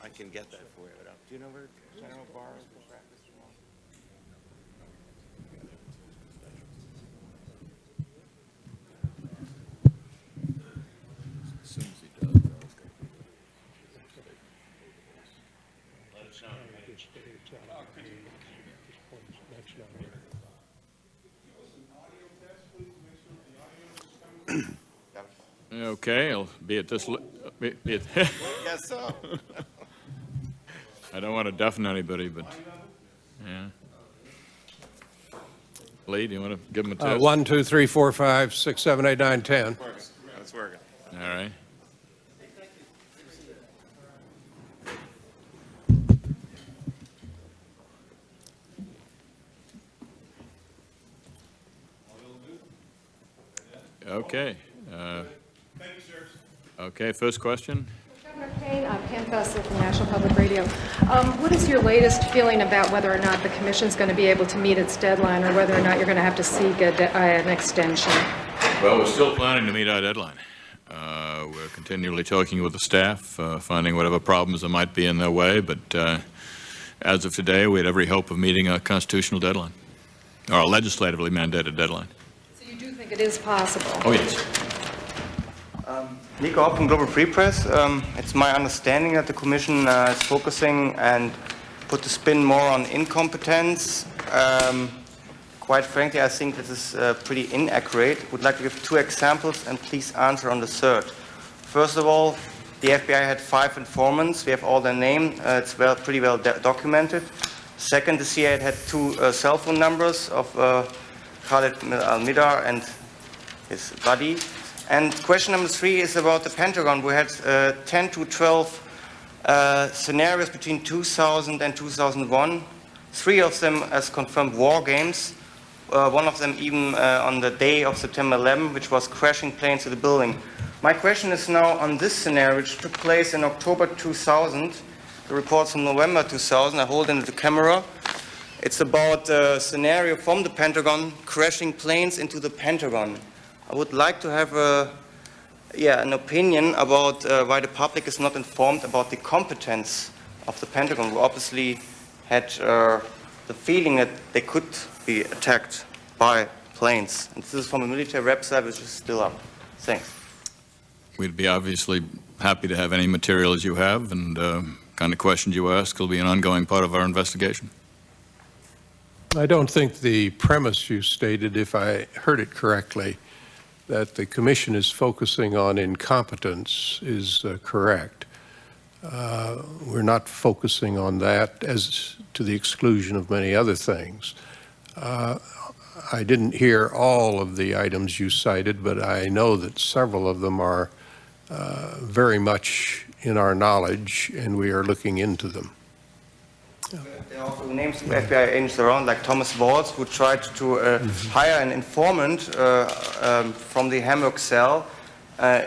I can get that for you. Do you know where General Barr is? As soon as he does, Let us know. okay, I'll be at this. Yes, so. I don't want to deafen anybody, but yeah. Lee, do you want to give him a test? 1, 2, 3, 4, 5, 6, 7, 8, 9, 10. That's working. All right. Okay. Thank you, sir. Okay, first question. Governor Kean, Pam Fessel from National Public Radio. What is your latest feeling about whether or not the Commission is going to be able to meet its deadline, or whether or not you're going to have to seek an extension? Well, we're still planning to meet our deadline. We're continually talking with the staff, finding whatever problems there might be in their way, but as of today, we had every hope of meeting our constitutional deadline, or a legislatively mandated deadline. So you do think it is possible? Oh, yes. Nico Hopp from Global Free Press. It's my understanding that the Commission is focusing and put the spin more on incompetence. Quite frankly, I think this is pretty inaccurate. Would like to give 2 examples and please answer on the third. First of all, the FBI had 5 informants. We have all their names. It's pretty well documented. Second, the CIA had 2 cell phone numbers of Khalid al-Midar and his buddy. And question number 3 is about the Pentagon. We had 10 to 12 scenarios between 2000 and 2001. 3 of them as confirmed war games. One of them even on the day of September 11, which was crashing planes to the building. My question is now on this scenario, which took place in October 2000. The reports from November 2000, I hold in the camera. It's about a scenario from the Pentagon, crashing planes into the Pentagon. I would like to have an opinion about why the public is not informed about the competence of the Pentagon. We obviously had the feeling that they could be attacked by planes. And this is from a military website which is still up. Thanks. We'd be obviously happy to have any materials you have, and kind of questions you ask will be an ongoing part of our investigation. I don't think the premise you stated, if I heard it correctly, that the Commission is focusing on incompetence is correct. We're not focusing on that as to the exclusion of many other things. I didn't hear all of the items you cited, but I know that several of them are very much in our knowledge, and we are looking into them. There are also names of FBI agents around, like Thomas Waltz, who tried to hire an informant from the Hamburg cell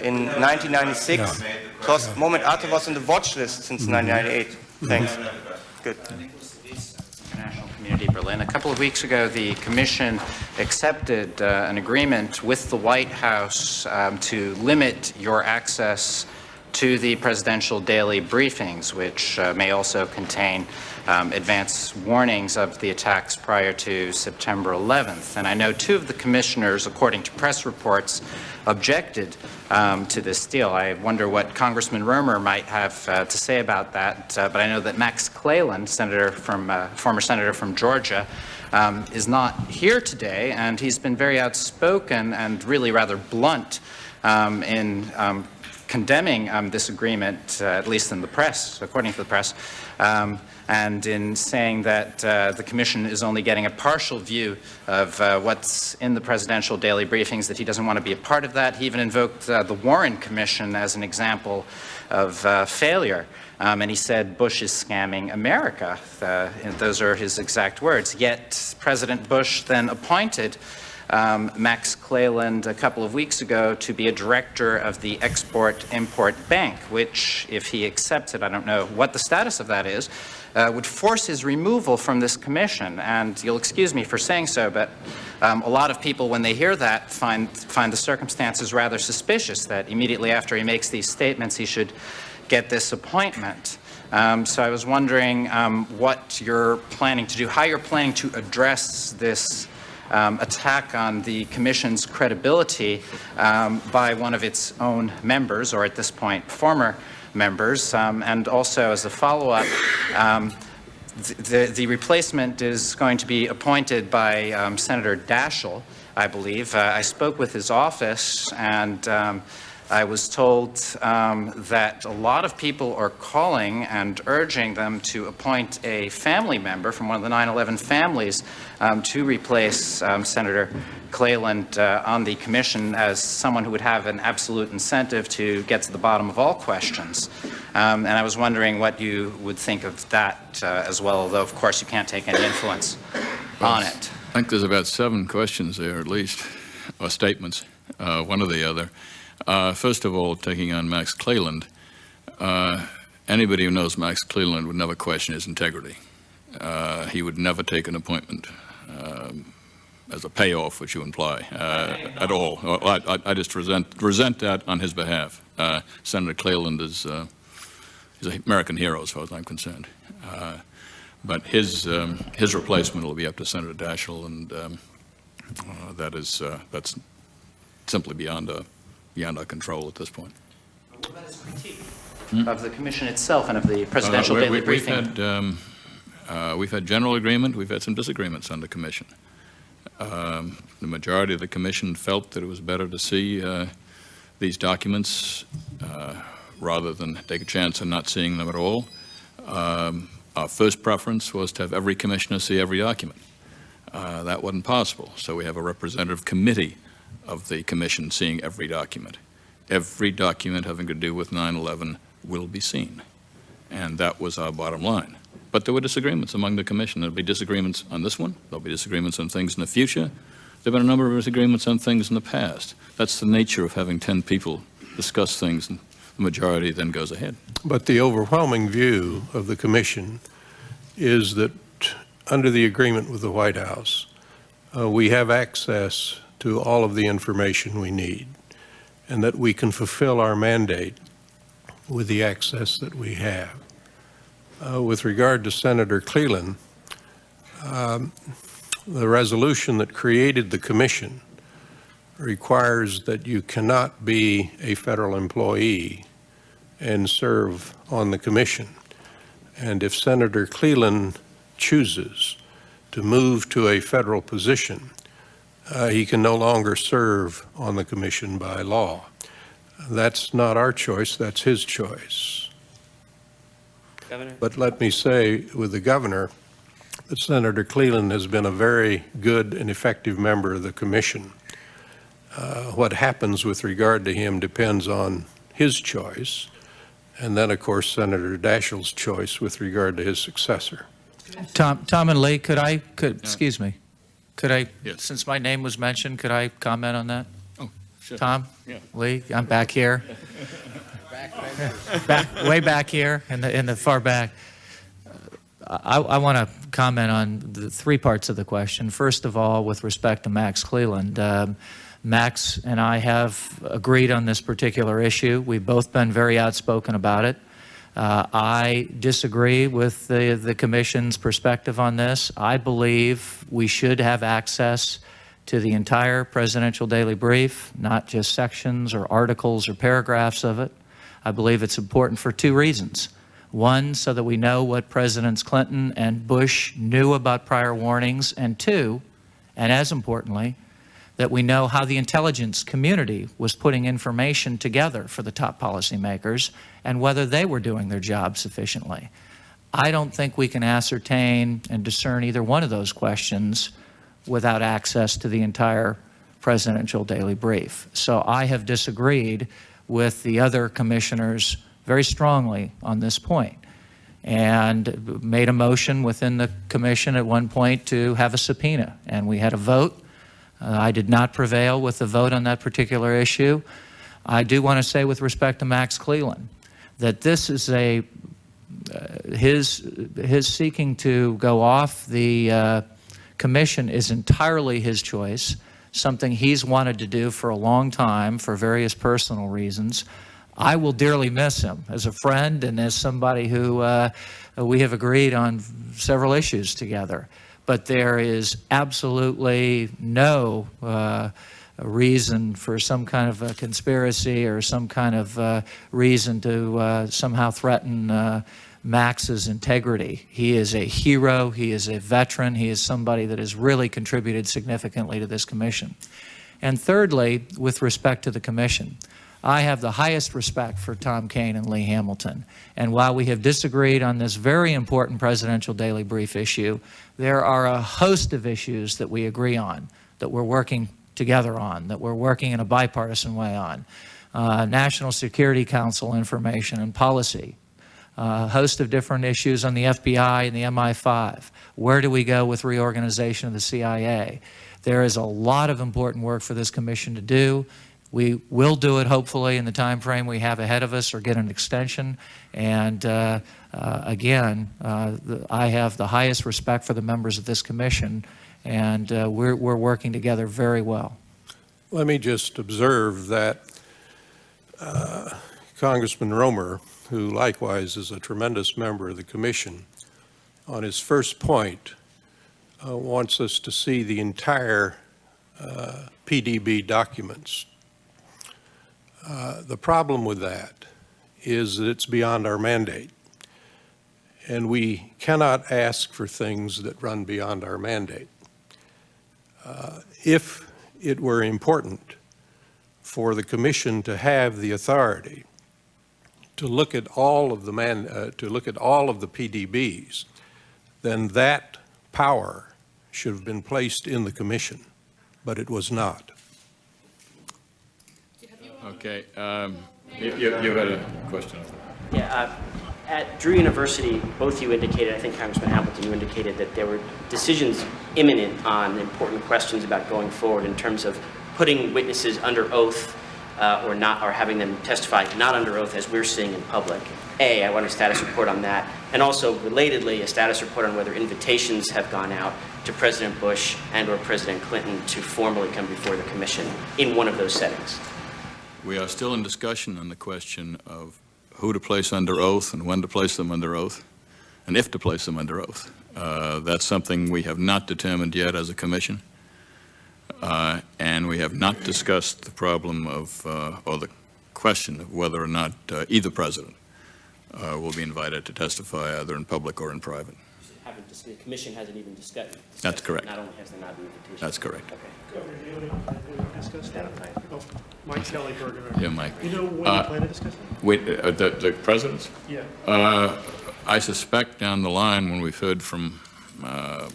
in 1996. Because Mohamed Atta was on the watch list since 1998. Thanks. Good. International Community Berlin. A couple of weeks ago, the Commission accepted an agreement with the White House to limit your access to the presidential daily briefings, which may also contain advance warnings of the attacks prior to September 11th. And I know 2 of the commissioners, according to press reports, objected to this deal. I wonder what Congressman Roemer might have to say about that. But I know that Max Cleland, former senator from Georgia, is not here today, and he's been very outspoken and really rather blunt in condemning this agreement, at least in the press, according to the press, and in saying that the Commission is only getting a partial view of what's in the presidential daily briefings, that he doesn't want to be a part of that. He even invoked the Warren Commission as an example of failure. And he said Bush is scamming America. Those are his exact words. Yet President Bush then appointed Max Cleland a couple of weeks ago to be a director of the Export-Import Bank, which, if he accepts it, I don't know what the status of that is, would force his removal from this commission. And you'll excuse me for saying so, but a lot of people, when they hear that, find the circumstances rather suspicious, that immediately after he makes these statements, he should get this appointment. So I was wondering what you're planning to do, how you're planning to address this attack on the Commission's credibility by one of its own members, or at this point, former members. And also, as a follow-up, the replacement is going to be appointed by Senator Daschle, I believe. I spoke with his office, and I was told that a lot of people are calling and urging them to appoint a family member from one of the 9/11 families to replace Senator Cleland on the commission as someone who would have an absolute incentive to get to the bottom of all questions. And I was wondering what you would think of that as well, although of course you can't take any influence on it. I think there's about 7 questions there at least, or statements, one or the other. First of all, taking on Max Cleland, anybody who knows Max Cleland would never question his integrity. He would never take an appointment as a payoff, which you imply, at all. I just resent that on his behalf. Senator Cleland is an American hero as far as I'm concerned. But his replacement will be up to Senator Daschle, and that's simply beyond our control at this point. What about his critique of the commission itself and of the presidential daily briefing? We've had general agreement. We've had some disagreements on the commission. The majority of the commission felt that it was better to see these documents rather than take a chance on not seeing them at all. Our first preference was to have every commissioner see every document. That wasn't possible, so we have a representative committee of the commission seeing every document. Every document having to do with 9/11 will be seen, and that was our bottom line. But there were disagreements among the commission. There'll be disagreements on this one. There'll be disagreements on things in the future. There have been a number of disagreements on things in the past. That's the nature of having 10 people discuss things, and the majority then goes ahead. But the overwhelming view of the commission is that under the agreement with the White House, we have access to all of the information we need, and that we can fulfill our mandate with the access that we have. With regard to Senator Cleland, the resolution that created the commission requires that you cannot be a federal employee and serve on the commission. And if Senator Cleland chooses to move to a federal position, he can no longer serve on the commission by law. That's not our choice, that's his choice. Governor? But let me say with the governor that Senator Cleland has been a very good and effective member of the commission. What happens with regard to him depends on his choice, and then, of course, Senator Daschle's choice with regard to his successor. Tom and Lee, excuse me, Yes. since my name was mentioned, could I comment on that? Oh, sure. Tom? Yeah. Lee, I'm back here. Way back here in the far back. I want to comment on the 3 parts of the question. First of all, with respect to Max Cleland, Max and I have agreed on this particular issue. We've both been very outspoken about it. I disagree with the Commission's perspective on this. I believe we should have access to the entire presidential daily brief, not just sections or articles or paragraphs of it. I believe it's important for 2 reasons. One, so that we know what Presidents Clinton and Bush knew about prior warnings, and 2, and as importantly, that we know how the intelligence community was putting information together for the top policymakers and whether they were doing their job sufficiently. I don't think we can ascertain and discern either one of those questions without access to the entire presidential daily brief. So I have disagreed with the other commissioners very strongly on this point, and made a motion within the commission at one point to have a subpoena, and we had a vote. I did not prevail with the vote on that particular issue. I do want to say with respect to Max Cleland that this is his seeking to go off the commission is entirely his choice, something he's wanted to do for a long time for various personal reasons. I will dearly miss him as a friend and as somebody who we have agreed on several issues together. But there is absolutely no reason for some kind of a conspiracy or some kind of reason to somehow threaten Max's integrity. He is a hero, he is a veteran, he is somebody that has really contributed significantly to this commission. And thirdly, with respect to the commission, I have the highest respect for Tom Kean and Lee Hamilton. And while we have disagreed on this very important presidential daily brief issue, there are a host of issues that we agree on, that we're working together on, that we're working in a bipartisan way on. National Security Council information and policy, a host of different issues on the FBI and the MI5. Where do we go with reorganization of the CIA? There is a lot of important work for this commission to do. We will do it, hopefully, in the time frame we have ahead of us or get an extension. And again, I have the highest respect for the members of this commission, and we're working together very well. Let me just observe that Congressman Romer, who likewise is a tremendous member of the commission, on his first point, wants us to see the entire PDB documents. The problem with that is that it's beyond our mandate, and we cannot ask for things that run beyond our mandate. If it were important for the commission to have the authority to look at all of the PDBs, then that power should have been placed in the commission, but it was not. Okay, you had a question. Yeah, at Drew University, both you indicated, I think Congressman Hamilton, you indicated that there were decisions imminent on important questions about going forward in terms of putting witnesses under oath or not, or having them testify not under oath as we're seeing in public. I want a status report on that. And also, relatedly, a status report on whether invitations have gone out to President Bush and or President Clinton to formally come before the commission in one of those settings. We are still in discussion on the question of who to place under oath and when to place them under oath, and if to place them under oath. That's something we have not determined yet as a commission, and we have not discussed the problem of, or the question of whether or not either president will be invited to testify either in public or in private. The commission hasn't even discussed. That's correct. Not only has there not been invitation. That's correct. Okay. Mike Kelly, Bergen. Yeah, Mike. You know when you plan to discuss it? Wait, the presidents? Yeah. I suspect down the line, when we've heard from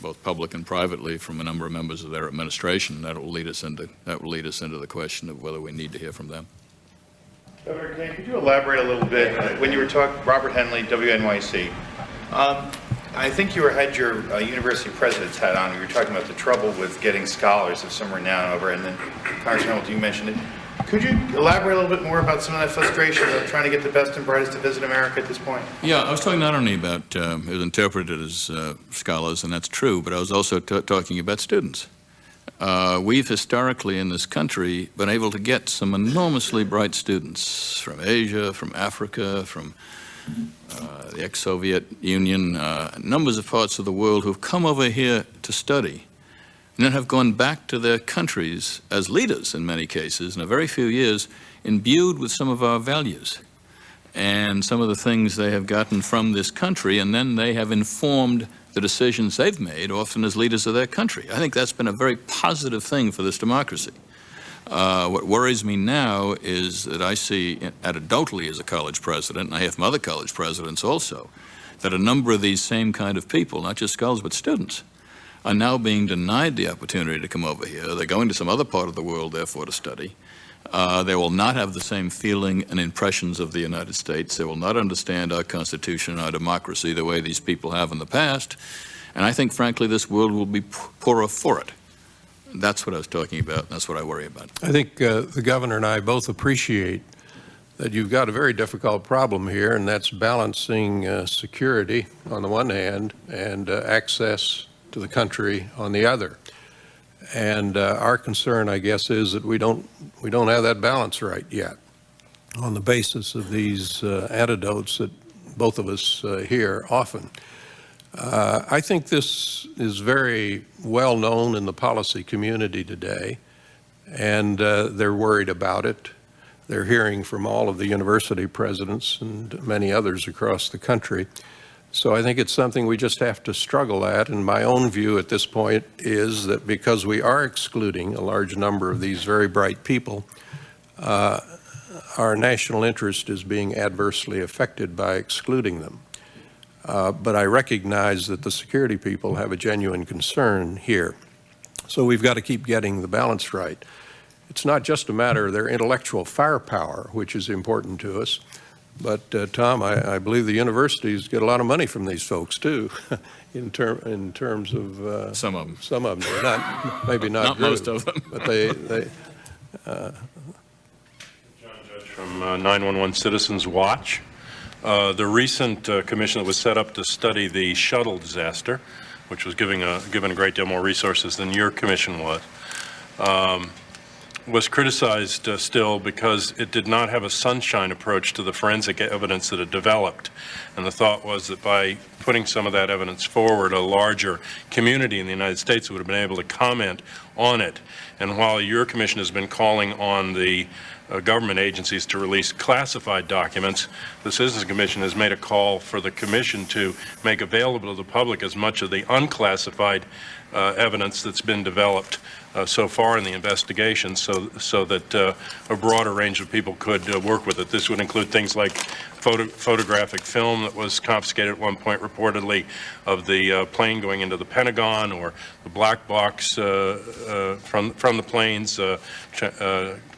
both public and privately from a number of members of their administration, that will lead us into the question of whether we need to hear from them. Governor Kean, could you elaborate a little bit when you were talking Robert Henley, WNYC? I think you had your university president's hat on. You were talking about the trouble with getting scholars of some renown over, and then Congressman Hamilton, you mentioned it. Could you elaborate a little bit more about some of that frustration of trying to get the best and brightest to visit America at this point? Yeah, I was talking not only about it was interpreted as scholars, and that's true, but I was also talking about students. We've historically in this country been able to get some enormously bright students from Asia, from Africa, from the ex-Soviet Union, numbers of parts of the world who've come over here to study and then have gone back to their countries as leaders in many cases in a very few years, imbued with some of our values and some of the things they have gotten from this country, and then they have informed the decisions they've made, often as leaders of their country. I think that's been a very positive thing for this democracy. What worries me now is that I see anecdotally as a college president, and I hear from other college presidents also, that a number of these same kind of people, not just scholars but students, are now being denied the opportunity to come over here. They're going to some other part of the world, therefore, to study. They will not have the same feeling and impressions of the United States. They will not understand our Constitution and our democracy the way these people have in the past. And I think, frankly, this world will be poorer for it. That's what I was talking about, and that's what I worry about. I think the governor and I both appreciate that you've got a very difficult problem here, and that's balancing security on the one hand and access to the country on the other. And our concern, I guess, is that we don't have that balance right yet. on the basis of these anecdotes that both of us hear often. I think this is very well known in the policy community today, and they're worried about it. They're hearing from all of the university presidents and many others across the country. So I think it's something we just have to struggle at, and my own view at this point is that because we are excluding a large number of these very bright people, our national interest is being adversely affected by excluding them. But I recognize that the security people have a genuine concern here. So we've got to keep getting the balance right. It's not just a matter of their intellectual firepower, which is important to us, but Tom, I believe the universities get a lot of money from these folks too, in terms of Some of them. Some of them, not maybe not most of them, but they John Judge from 911 Citizens Watch. The recent commission that was set up to study the shuttle disaster, which was given a great deal more resources than your commission was criticized still because it did not have a sunshine approach to the forensic evidence that it developed. And the thought was that by putting some of that evidence forward, a larger community in the United States would have been able to comment on it. And while your commission has been calling on the government agencies to release classified documents, the Citizens Commission has made a call for the Commission to make available to the public as much of the unclassified evidence that's been developed so far in the investigation, so that a broader range of people could work with it. This would include things like photographic film that was confiscated at one point reportedly of the plane going into the Pentagon, or the black box from the planes,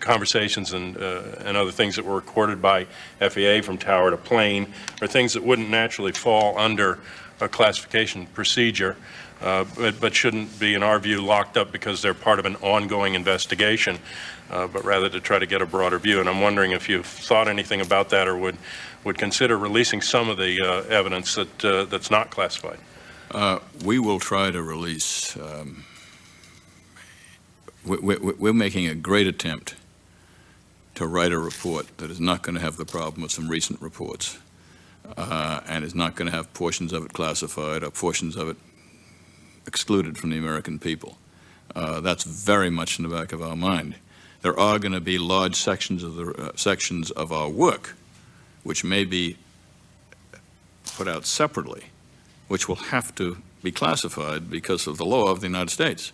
conversations and other things that were recorded by FAA from tower to plane, or things that wouldn't naturally fall under a classification procedure. But shouldn't be, in our view, locked up because they're part of an ongoing investigation, but rather to try to get a broader view. And I'm wondering if you've thought anything about that, or would consider releasing some of the evidence that's not classified. We will try to release. We're making a great attempt to write a report that is not going to have the problem of some recent reports, and is not going to have portions of it classified or portions of it excluded from the American people. That's very much in the back of our mind. There are going to be large sections of the sections of our work which may be put out separately, which will have to be classified because of the law of the United States.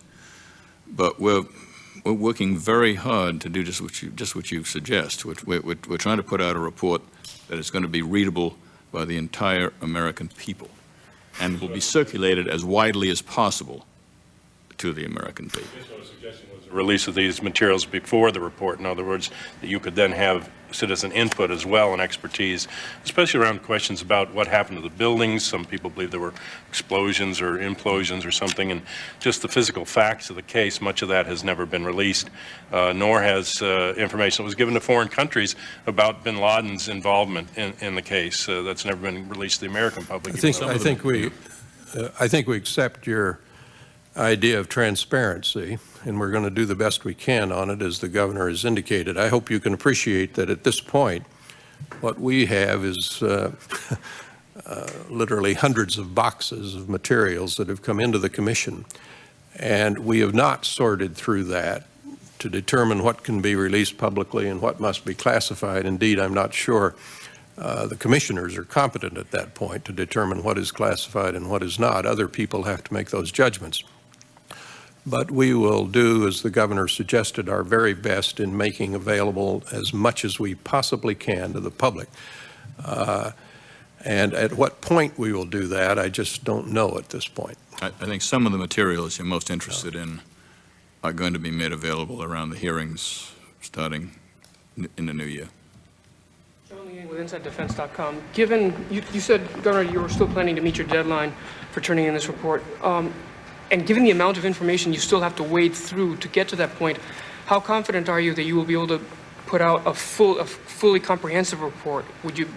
But we're working very hard to do just what you suggest. We're trying to put out a report that is going to be readable by the entire American people, and will be circulated as widely as possible to the American people. What I was suggesting was a release of these materials before the report. In other words, that you could then have citizen input as well and expertise, especially around questions about what happened to the buildings. Some people believe there were explosions or implosions or something, and just the physical facts of the case. Much of that has never been released, nor has information that was given to foreign countries about bin Laden's involvement in the case. That's never been released to the American public. I think we accept your idea of transparency, and we're going to do the best we can on it, as the governor has indicated. I hope you can appreciate that at this point, what we have is literally hundreds of boxes of materials that have come into the commission, and we have not sorted through that to determine what can be released publicly and what must be classified. Indeed, I'm not sure the commissioners are competent at that point to determine what is classified and what is not. Other people have to make those judgments. But we will do, as the governor suggested, our very best in making available as much as we possibly can to the public. And at what point we will do that, I just don't know at this point. I think some of the materials you're most interested in are going to be made available around the hearings starting in the new year. With InsideDefense.com. Given, you said, Governor, you were still planning to meet your deadline for turning in this report. And given the amount of information you still have to wade through to get to that point, how confident are you that you will be able to put out a fully comprehensive report? Would you,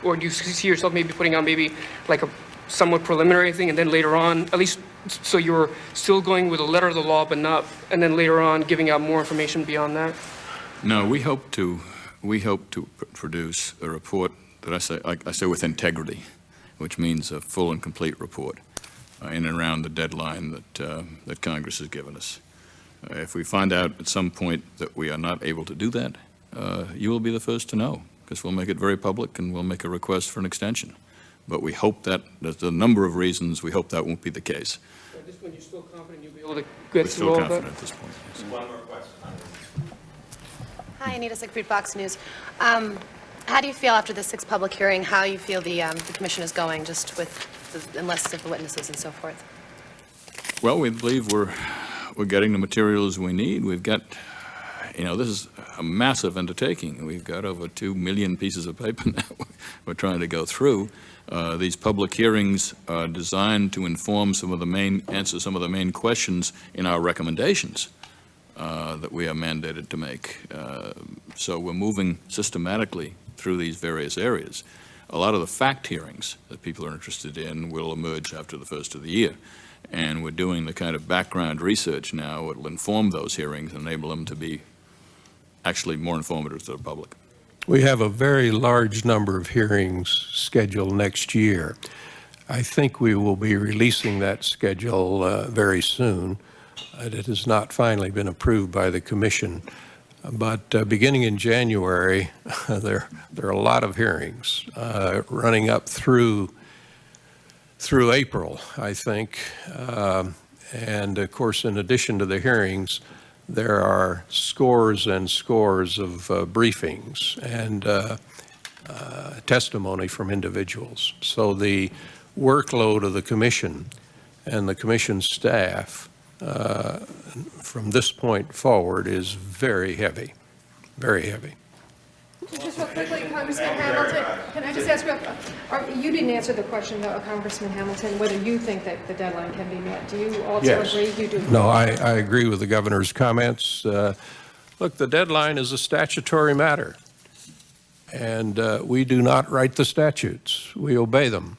or do you see yourself maybe putting out maybe like a somewhat preliminary thing, and then later on, at least so you're still going with a letter of the law, but not, and then later on giving out more information beyond that? No, we hope to we hope to produce a report that I say with integrity, which means a full and complete report in and around the deadline that Congress has given us. If we find out at some point that we are not able to do that, you will be the first to know, because we'll make it very public and we'll make a request for an extension. But we hope that, there's a number of reasons, we hope that won't be the case. At this point, you're still confident you'll be able to We're get through still all of confident that? at this point. Yes. One more question. Hi, Anita Siegfried, Fox News. How do you feel after the 6th public hearing, how you feel the commission is going, just with the enlistment of the witnesses and so forth? Well, we believe we're getting the materials we need. We've got, this is a massive undertaking. We've got over 2 million pieces of paper now we're trying to go through. These public hearings are designed to inform answer some of the main questions in our recommendations that we are mandated to make. So we're moving systematically through these various areas. A lot of the fact hearings that people are interested in will emerge after the first of the year. And we're doing the kind of background research now that will inform those hearings and enable them to be actually more informative to the public. We have a very large number of hearings scheduled next year. I think we will be releasing that schedule very soon. It has not finally been approved by the commission. But beginning in January, there are a lot of hearings running up through April, I think. And of course, in addition to the hearings, there are scores and scores of briefings and testimony from individuals. So the workload of the commission and the commission staff from this point forward is very heavy, very heavy. Just real quickly, Congressman Hamilton, can I just ask you didn't answer the question, though, Congressman Hamilton, whether you think that the deadline can be met. Do you also agree? You do? No, I agree with the governor's comments. Look, the deadline is a statutory matter, and we do not write the statutes. We obey them.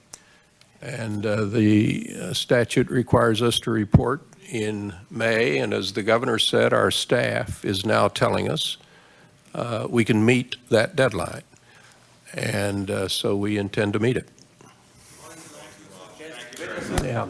And the statute requires us to report in May, and as the governor said, our staff is now telling us we can meet that deadline. And so we intend to meet it. Yeah.